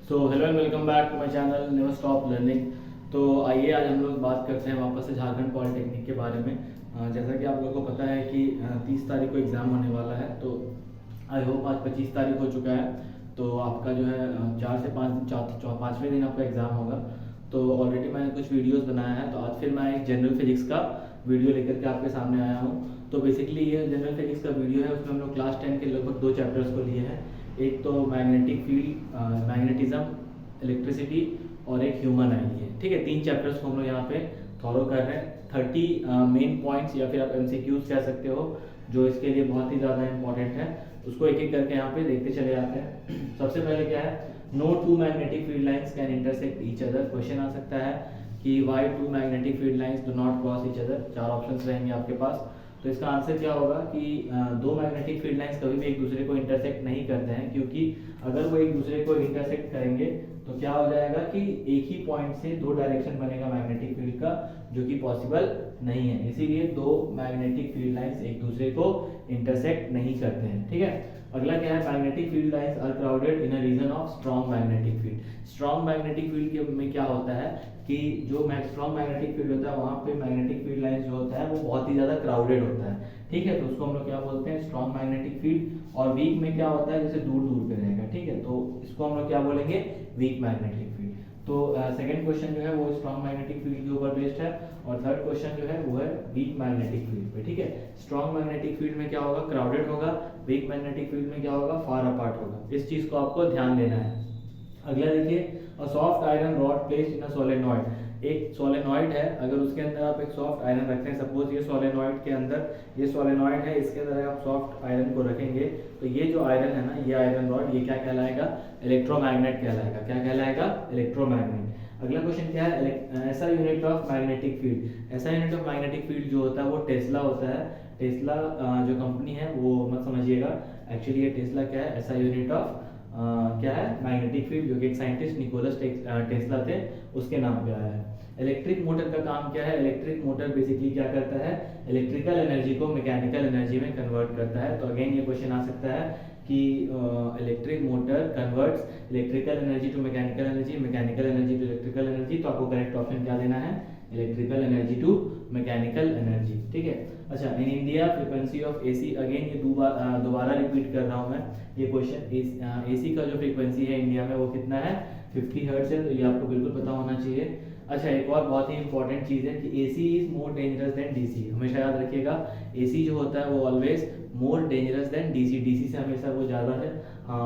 So hello and welcome back to my channel never stop learning. तो आइए आज हम लोग बात करते हैं वापस से झारखंड पॉलिटेक्निक के बारे में। जैसा कि आप लोगों को पता है कि 30 तारीख को एग्ज़ाम होने वाला है। तो आई होप आज 25 तारीख हो चुका है। तो आपका जो है 4 से 5 दिन, पाँचवें दिन आपका एग्ज़ाम होगा। तो ऑलरेडी मैंने कुछ वीडियोस बनाया है, तो आज फिर मैं एक जनरल फिजिक्स का वीडियो लेकर के आपके सामने आया हूँ। तो बेसिकली ये जनरल फिजिक्स का वीडियो है, उसमें हम लोग क्लास 10 के लगभग 2 चैप्टर्स को लिए हैं। एक तो मैग्नेटिक फील्ड, मैग्नेटिज्म, इलेक्ट्रिसिटी और एक ह्यूमन आई है। ठीक है, 3 चैप्टर्स को हम लोग यहाँ पे फॉलो कर रहे हैं। 30 मेन पॉइंट्स या फिर आप एमसीक्यूज कह सकते हो, जो इसके लिए बहुत ही ज़्यादा इंपॉर्टेंट है, उसको एक एक करके यहाँ पे देखते चले जाते हैं। सबसे पहले क्या है, no two magnetic field lines can intersect each other. Question आ सकता है कि why two magnetic field lines do not cross each other. 4 options रहेंगे आपके पास। तो इसका आंसर क्या होगा कि दो मैग्नेटिक फील्ड लाइंस कभी भी एक दूसरे को इंटरसेक्ट नहीं करते हैं, क्योंकि अगर वो एक दूसरे को इंटरसेक्ट करेंगे तो क्या हो जाएगा कि एक ही पॉइंट से 2 डायरेक्शन बनेगा मैग्नेटिक फील्ड का, जो कि पॉसिबल नहीं है। इसीलिए 2 मैग्नेटिक फील्ड लाइंस एक दूसरे को इंटरसेक्ट नहीं करते हैं। ठीक है, अगला क्या है, magnetic field lines are crowded in a region of strong magnetic field. Strong magnetic field के में क्या होता है कि जो स्ट्रॉन्ग मैग्नेटिक फील्ड होता है वहाँ पे मैग्नेटिक फील्ड लाइंस जो होता है वो बहुत ही ज़्यादा क्राउडेड होता है। ठीक है, तो उसको हम लोग क्या बोलते हैं, स्ट्रॉन्ग मैग्नेटिक फील्ड। और वीक में क्या होता है, जैसे दूर दूर पे रहेगा। ठीक है, तो इसको हम लोग क्या बोलेंगे, वीक मैग्नेटिक फील्ड। तो सेकंड क्वेश्चन जो है वो स्ट्रॉन्ग मैग्नेटिक फील्ड के ऊपर बेस्ड है, और थर्ड क्वेश्चन जो है वो है वीक मैग्नेटिक फील्ड पे। ठीक है, स्ट्रॉन्ग मैग्नेटिक फील्ड में क्या होगा, क्राउडेड होगा। वीक मैग्नेटिक फील्ड में क्या होगा, फार अपार्ट होगा। इस चीज को आपको ध्यान देना है। अगला देखिए, a soft iron rod placed in a solenoid. एक सोलेनॉइड है, अगर उसके अंदर आप एक सॉफ्ट आयरन रखते हैं, सपोज ये सोलेनॉइड के अंदर, ये सोलेनॉइड है, इसके अंदर आप सॉफ्ट आयरन को रखेंगे, तो ये जो आयरन है ना, ये आयरन रॉड, ये क्या कहलाएगा, इलेक्ट्रोमैग्नेट कहलाएगा। क्या कहलाएगा, इलेक्ट्रोमैग्नेट। अगला क्वेश्चन क्या है, ऐसा यूनिट ऑफ मैग्नेटिक फील्ड। ऐसा यूनिट ऑफ मैग्नेटिक फील्ड जो होता है वो टेस्ला होता है। टेस्ला जो कंपनी है वो मत समझिएगा, एक्चुअली ये टेस्ला क्या है, ऐसा यूनिट ऑफ क्या है, मैग्नेटिक फील्ड, जो कि एक साइंटिस्ट निकोलस टेस्ला थे, उसके नाम पे आया है। इलेक्ट्रिक मोटर का काम क्या है, इलेक्ट्रिक मोटर बेसिकली क्या करता है, इलेक्ट्रिकल एनर्जी को मैकेनिकल एनर्जी में कन्वर्ट करता है। तो अगेन ये क्वेश्चन आ सकता है कि electric motor converts electrical energy to mechanical energy, mechanical energy to electrical energy. तो आपको करेक्ट ऑप्शन क्या देना है, electrical energy to mechanical energy. ठीक है, अच्छा, in India frequency of AC, again ये दोबारा रिपीट कर रहा हूँ मैं ये क्वेश्चन। एसी का जो फ्रीक्वेंसी है इंडिया में वो कितना है, 50 हर्ट्ज है। तो ये आपको बिल्कुल पता होना चाहिए। अच्छा, एक और बहुत ही इंपॉर्टेंट चीज़ है कि AC is more dangerous than DC. हमेशा याद रखिएगा, एसी जो होता है वो always more dangerous than DC. DC से हमेशा वो ज़्यादा है,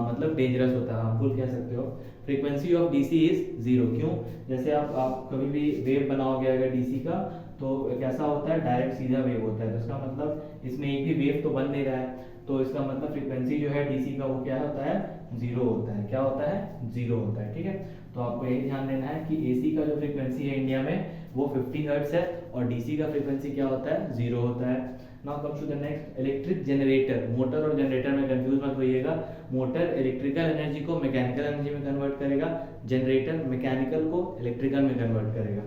मतलब डेंजरस होता है, हार्मफुल कह सकते हो। Frequency of DC is 0। क्यों, जैसे आप कभी भी वेव बनाओगे अगर डीसी का, तो कैसा होता है, डायरेक्ट सीधा वेव होता है। तो इसका मतलब इसमें एक भी वेव तो बन नहीं रहा है, तो इसका मतलब फ्रीक्वेंसी जो है डीसी का वो क्या होता है, 0 होता है। क्या होता है, 0 होता है। ठीक है, तो आपको यही ध्यान देना है कि एसी का जो फ्रीक्वेंसी है इंडिया में वो 50 हर्ट्ज है, और डीसी का फ्रीक्वेंसी क्या होता है, 0 होता है। Now comes to the next, electric generator. Motor और जनरेटर में कंफ्यूज मत होइएगा। मोटर इलेक्ट्रिकल एनर्जी को मैकेनिकल एनर्जी में कन्वर्ट करेगा, जनरेटर मैकेनिकल को इलेक्ट्रिकल में कन्वर्ट करेगा।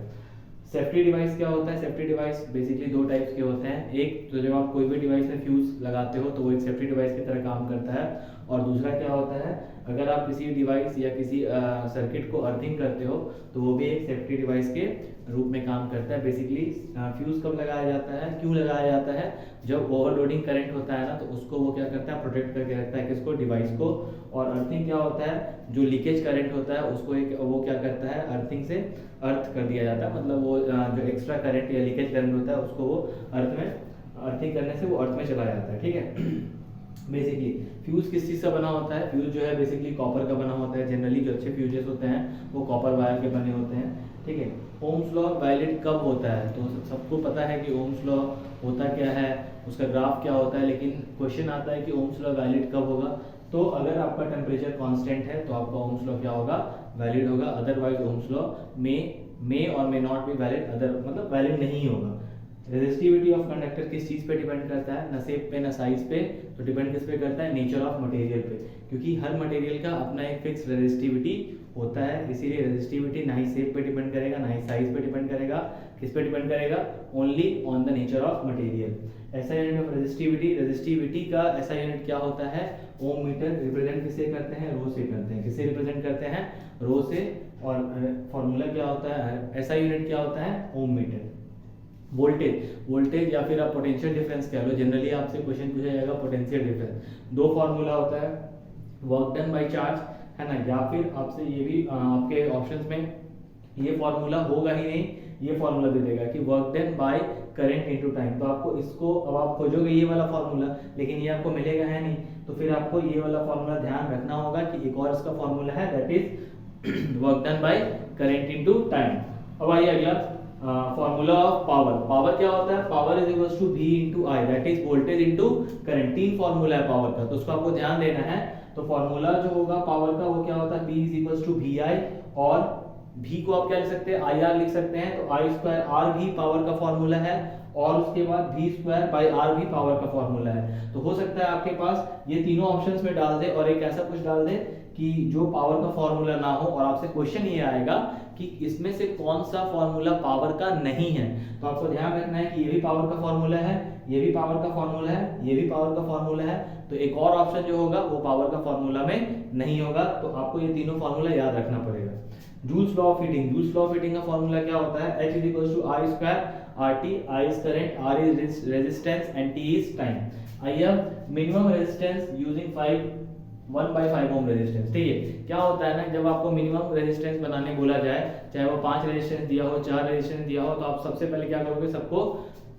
सेफ्टी डिवाइस क्या होता है, सेफ्टी डिवाइस बेसिकली 2 टाइप्स के होते हैं। एक तो जब आप कोई भी डिवाइस में फ्यूज लगाते हो तो वो एक सेफ्टी डिवाइस की तरह काम करता है, और दूसरा क्या होता है, अगर आप किसी डिवाइस या किसी सर्किट को अर्थिंग करते हो तो वो भी एक सेफ्टी डिवाइस के रूप में काम करता है। बेसिकली फ्यूज कब लगाया जाता है, क्यों लगाया जाता है, जब ओवरलोडिंग करंट होता है ना, तो उसको वो क्या करता है, प्रोटेक्ट करके रखता है, किसको, डिवाइस को। और अर्थिंग क्या होता है, जो लीकेज करंट होता है उसको एक वो क्या करता है, अर्थिंग से अर्थ कर दिया जाता है, मतलब वो जो एक्स्ट्रा करंट या लीकेज करंट होता है उसको वो अर्थ में, अर्थिंग करने से वो अर्थ में चला जाता है। ठीक है, बेसिकली फ्यूज किस चीज़ का बना होता है, फ्यूज जो है बेसिकली कॉपर का बना होता है। जनरली जो अच्छे फ्यूजेस होते हैं वो कॉपर वायर के बने होते हैं। ठीक है, ओम्स लॉ वैलिड कब होता है, तो सबको पता है कि ओम्स लॉ होता क्या है, उसका ग्राफ क्या होता है, लेकिन क्वेश्चन आता है कि ओम्स लॉ वैलिड कब होगा। तो अगर आपका टेम्परेचर कांस्टेंट है तो आपका ओम्स लॉ क्या होगा, वैलिड होगा। अदरवाइज ओम्स लॉ मे और may not be valid, other मतलब वैलिड नहीं होगा। रेजिस्टिविटी ऑफ कंडक्टर किस चीज़ पे डिपेंड करता है, न शेप पे न साइज पे, तो डिपेंड किस पे करता है, नेचर ऑफ मटेरियल पे, क्योंकि हर मटेरियल का अपना एक फिक्स रेजिस्टिविटी होता है। इसीलिए रेजिस्टिविटी ना ही शेप पे डिपेंड करेगा ना ही साइज पे डिपेंड करेगा, किस पे डिपेंड करेगा, only on the nature of material. ऐसा यूनिट ऑफ रेजिस्टिविटी, रेजिस्टिविटी का ऐसा यूनिट क्या होता है, ओम मीटर। रिप्रेजेंट किससे करते हैं, रो से करते हैं। किससे रिप्रेजेंट करते हैं, रो से, और फॉर्मूला क्या होता है, ऐसा यूनिट क्या होता है, ओम मीटर। वोल्टेज या फिर आप पोटेंशियल डिफरेंस कह लो, जनरली आपसे क्वेश्चन पूछा जाएगा पोटेंशियल डिफरेंस। दो फॉर्मूला होता है, वर्क डन बाय चार्ज, है ना, या फिर आपसे ये भी आपके ऑप्शंस में ये फॉर्मूला होगा ही नहीं, ये फॉर्मूला दे देगा कि work done by current into time. तो आपको इसको, अब आप खोजोगे ये वाला फॉर्मूला, लेकिन ये आपको मिलेगा है नहीं, तो फिर आपको ये वाला फॉर्मूला ध्यान रखना होगा कि एक और इसका फॉर्मूला है, that is work done by current into time. अब आइए अगला फॉर्मूला ऑफ पावर। पावर क्या होता है, power is equals to V into I, that is voltage into current. तीन फॉर्मूला है पावर का, तो उसको आपको ध्यान देना है। तो फॉर्मूला जो होगा पावर का वो क्या होता है, V is equals to VI, और V को आप क्या लिख सकते हैं, IR लिख सकते हैं, तो I स्क्वायर R भी पावर का फॉर्मूला है, और उसके बाद V स्क्वायर बाई R भी पावर का फॉर्मूला है। तो हो सकता है आपके पास ये तीनों ऑप्शंस में डाल दे और एक ऐसा कुछ डाल दे कि जो पावर का फॉर्मूला ना हो, और आपसे क्वेश्चन ये आएगा कि इसमें से कौन सा फॉर्मूला पावर का नहीं है। तो आपको ध्यान रखना है कि ये भी पावर का फॉर्मूला है, ये भी पावर का फॉर्मूला है, ये भी पावर का फॉर्मूला है, तो एक और ऑप्शन जो होगा वो पावर का फॉर्मूला में नहीं होगा। तो आपको ये तीनों फॉर्मूला याद रखना पड़ेगा। Joule's law of heating, Joule's law of heating का फॉर्मूला क्या होता है, H is equals to I square RT, I is current, R is resistance and T is time. आइए minimum resistance using 1/5 ohm resistance. ठीक है, क्या होता है ना, जब आपको मिनिमम रेजिस्टेंस बनाने बोला जाए, चाहे वो 5 रेजिस्टेंस दिया हो, 4 रेजिस्टेंस दिया हो, तो आप सबसे पहले क्या करोगे, सबको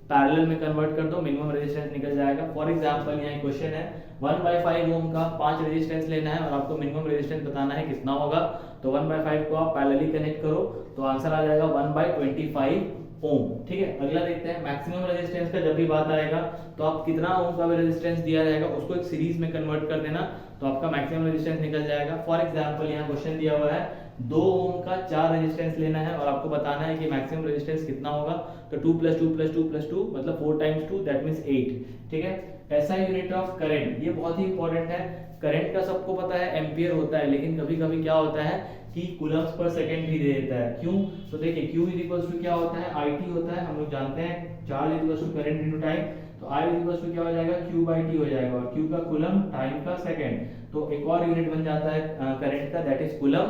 पैरेलल में कन्वर्ट कर दो, मिनिमम रेजिस्टेंस निकल जाएगा। फॉर एग्जांपल यहाँ क्वेश्चन है 1/5 ओम का 5 रेजिस्टेंस लेना है और आपको मिनिमम रेजिस्टेंस बताना है कितना होगा, तो 1/5 को आप पैरेलली कनेक्ट करो तो आंसर आ जाएगा 1/25 ओम। ठीक है, अगला देखते हैं मैक्सिमम रेजिस्टेंस का। जब भी बात आएगा तो आप कितना ओम का भी रेजिस्टेंस दिया रहेगा उसको एक सीरीज में कन्वर्ट कर देना, तो आपका मैक्सिमम रेजिस्टेंस निकल जाएगा। फॉर एग्जांपल यहाँ क्वेश्चन दिया हुआ है 2 ओम का 4 रेजिस्टेंस लेना है और आपको बताना है कि मैक्सिमम रेजिस्टेंस कितना होगा, तो 2 + 2 + 2 + 2 मतलब 4 × 2 दैट मींस 8। ठीक है, ऐसा यूनिट ऑफ करंट, ये बहुत ही इंपॉर्टेंट है। करंट का सबको पता है एम्पियर होता है, लेकिन कभी कभी क्या होता है कि कूलम्स पर सेकंड भी दे देता है। क्यों, तो देखिए Q इज इक्वल्स टू क्या होता है, IT होता है, हम लोग जानते हैं, charge is equals to current into time, तो I इज इक्वल्स टू क्या हो जाएगा, Q/T हो जाएगा, और Q का कूलम, टाइम का सेकंड, तो एक और यूनिट बन जाता है करंट का, that is coulomb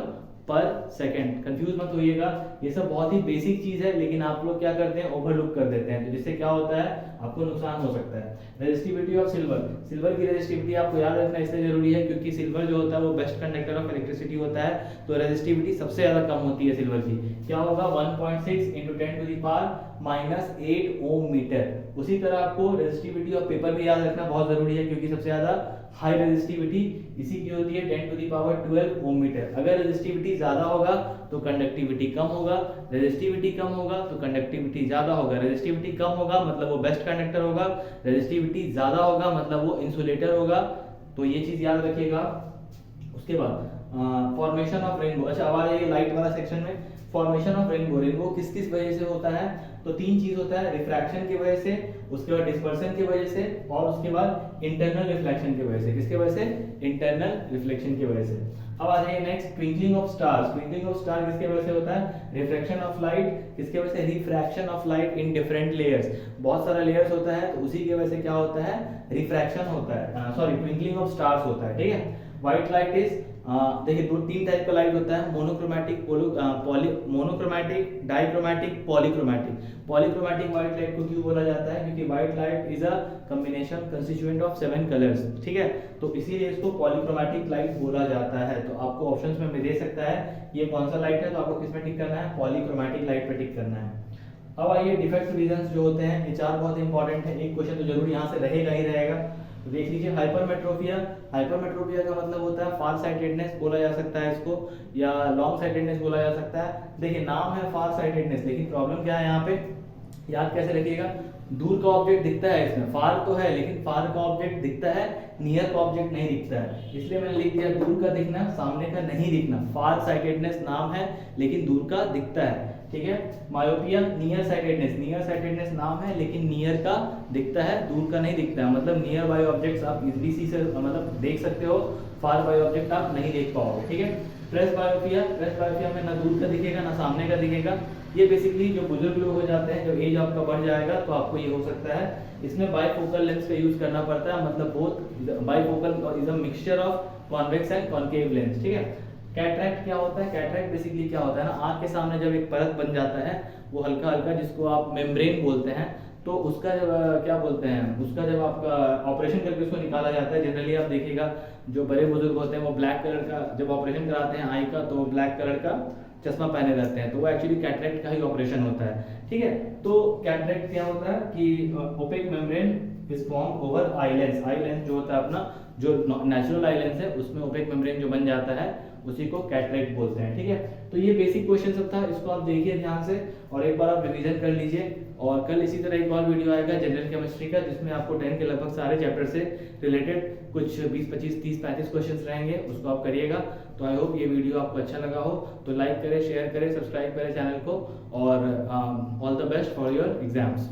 per second. Confuse मत होइएगा, ये सब बहुत ही बेसिक चीज है, लेकिन आप लोग क्या करते हैं, ओवरलुक कर देते हैं, तो जिससे क्या होता है आपको नुकसान हो सकता है। रेजिस्टिविटी ऑफ सिल्वर, सिल्वर की रेजिस्टिविटी आपको याद रखना इसलिए जरूरी है क्योंकि सिल्वर जो होता है वो बेस्ट कंडक्टर ऑफ इलेक्ट्रिसिटी होता है, तो रेजिस्टिविटी सबसे ज्यादा कम होती है सिल्वर की। क्या होगा, 1.6 × 10⁻⁻8 ओम मीटर। उसी तरह आपको रेजिस्टिविटी ऑफ पेपर भी याद रखना बहुत जरूरी है क्योंकि सबसे ज्यादा हाई रेजिस्टिविटी इसी की होती है 10⁻12 ओम मीटर। अगर रेजिस्टिविटी ज्यादा होगा तो कंडक्टिविटी कम होगा, रेजिस्टिविटी कम होगा तो कंडक्टिविटी ज्यादा होगा, रेजिस्टिविटी कम होगा मतलब वो बेस्ट कंडक्टर होगा, रेजिस्टिविटी ज्यादा होगा मतलब वो इंसुलेटर होगा, तो ये चीज याद रखिएगा। उसके बाद फॉर्मेशन ऑफ रेनबो, अच्छा अब आ रही है लाइट वाला सेक्शन में। फॉर्मेशन ऑफ रेनबो, रेनबो किस किस वजह से होता है, तो 3 चीज होता है, रिफ्रैक्शन की वजह से, उसके बाद डिस्पर्सन की वजह से, और उसके बाद इंटरनल रिफ्लेक्शन की वजह से। किसके वजह से, इंटरनल रिफ्लेक्शन की वजह से। अब आ जाइए next, twinkling of stars. Twinkling of star किसके वजह से होता है, रिफ्रैक्शन ऑफ लाइट, किसके वजह से, refraction of light in different layers. बहुत सारा लेयर्स होता है तो उसी की वजह से क्या होता है, रिफ्रैक्शन होता है, सॉरी ट्विंकलिंग ऑफ स्टार्स होता है। ठीक है, व्हाइट लाइट इज, देखिए 2-3 टाइप का लाइट होता है, monochromatic, monochromatic, dichromatic, polychromatic. Polychromatic white light को क्यों बोला जाता है, क्योंकि white light is a combination constituent of 7 colours. ठीक है, तो इसीलिए इसको पॉलीक्रोमैटिक लाइट बोला जाता है। तो आपको ऑप्शंस में दे सकता है ये कौन सा लाइट है, तो आपको किस में टिक करना है, पॉलीक्रोमैटिक लाइट पे टिक करना है। अब आइए डिफेक्ट रीजंस जो होते हैं, ये 4 बहुत इंपॉर्टेंट है, एक क्वेश्चन तो जरूर यहाँ से रहेगा ही रहेगा। तो देख लीजिए हाइपरमेट्रोपिया, हाइपरमेट्रोपिया का मतलब होता है फार साइटेडनेस बोला जा सकता है इसको, या लॉन्ग साइटेडनेस बोला जा सकता है। देखिए नाम है फार साइटेडनेस, लेकिन प्रॉब्लम क्या है यहाँ पे, याद कैसे रखिएगा, दूर का ऑब्जेक्ट दिखता है इसमें, फार तो है लेकिन फार का ऑब्जेक्ट दिखता है, नियर का ऑब्जेक्ट नहीं दिखता है, इसलिए मैंने लिख दिया दूर का दिखना, सामने का नहीं दिखना। फार साइटेडनेस नाम है लेकिन दूर का दिखता है। ठीक है, myopia, near sightedness, near sightedness नाम है लेकिन नियर का दिखता है, दूर का नहीं दिखता है, मतलब नियर बाय ऑब्जेक्ट्स आप इजीली सी से मतलब देख सकते हो, फार बाय ऑब्जेक्ट आप नहीं देख पाओगे। ठीक है, प्रेस बायोपिया, प्रेस बायोपिया में ना दूर का दिखेगा ना सामने का दिखेगा। ये बेसिकली जो बुजुर्ग लोग हो जाते हैं, जब एज आपका बढ़ जाएगा तो आपको ये हो सकता है। इसमें बाइफोकल लेंस का यूज करना पड़ता है, मतलब both bifocal is a mixture of convex and concave lens. ठीक है, कैटरैक्ट क्या होता है? कैटरैक्ट बेसिकली क्या होता है ना, आंख के सामने जब एक परत बन जाता है वो हल्का हल्का, जिसको आप मेम्ब्रेन बोलते हैं, तो उसका जब क्या बोलते हैं, उसका जब आपका ऑपरेशन करके उसको निकाला जाता है, जनरली आप देखिएगा जो बड़े बुजुर्ग होते हैं वो ब्लैक कलर का, जब ऑपरेशन कराते हैं आई का, तो वो ब्लैक कलर का चश्मा पहने रहते हैं, तो वो एक्चुअली कैटरैक्ट का ही ऑपरेशन होता है। ठीक है, तो कैटरैक्ट क्या होता है कि opaque membrane is form over eye lens. Eye lens जो होता है अपना, जो नेचुरल आई लेंस है, उसमें ओपेक मेम्ब्रेन जो बन जाता है उसी को कैटरैक्ट बोलते हैं। ठीक है, तो ये बेसिक क्वेश्चन सब था, इसको आप देखिए ध्यान से और एक बार आप रिवीजन कर लीजिए। और कल इसी तरह एक और वीडियो आएगा जनरल केमिस्ट्री का, जिसमें आपको 10 के लगभग सारे चैप्टर से रिलेटेड कुछ 20, 25, 30, 35 क्वेश्चंस रहेंगे, उसको आप करिएगा। तो आई होप ये वीडियो आपको अच्छा लगा हो, तो लाइक करें, शेयर करें, सब्सक्राइब करें चैनल को, और all the best for your exams.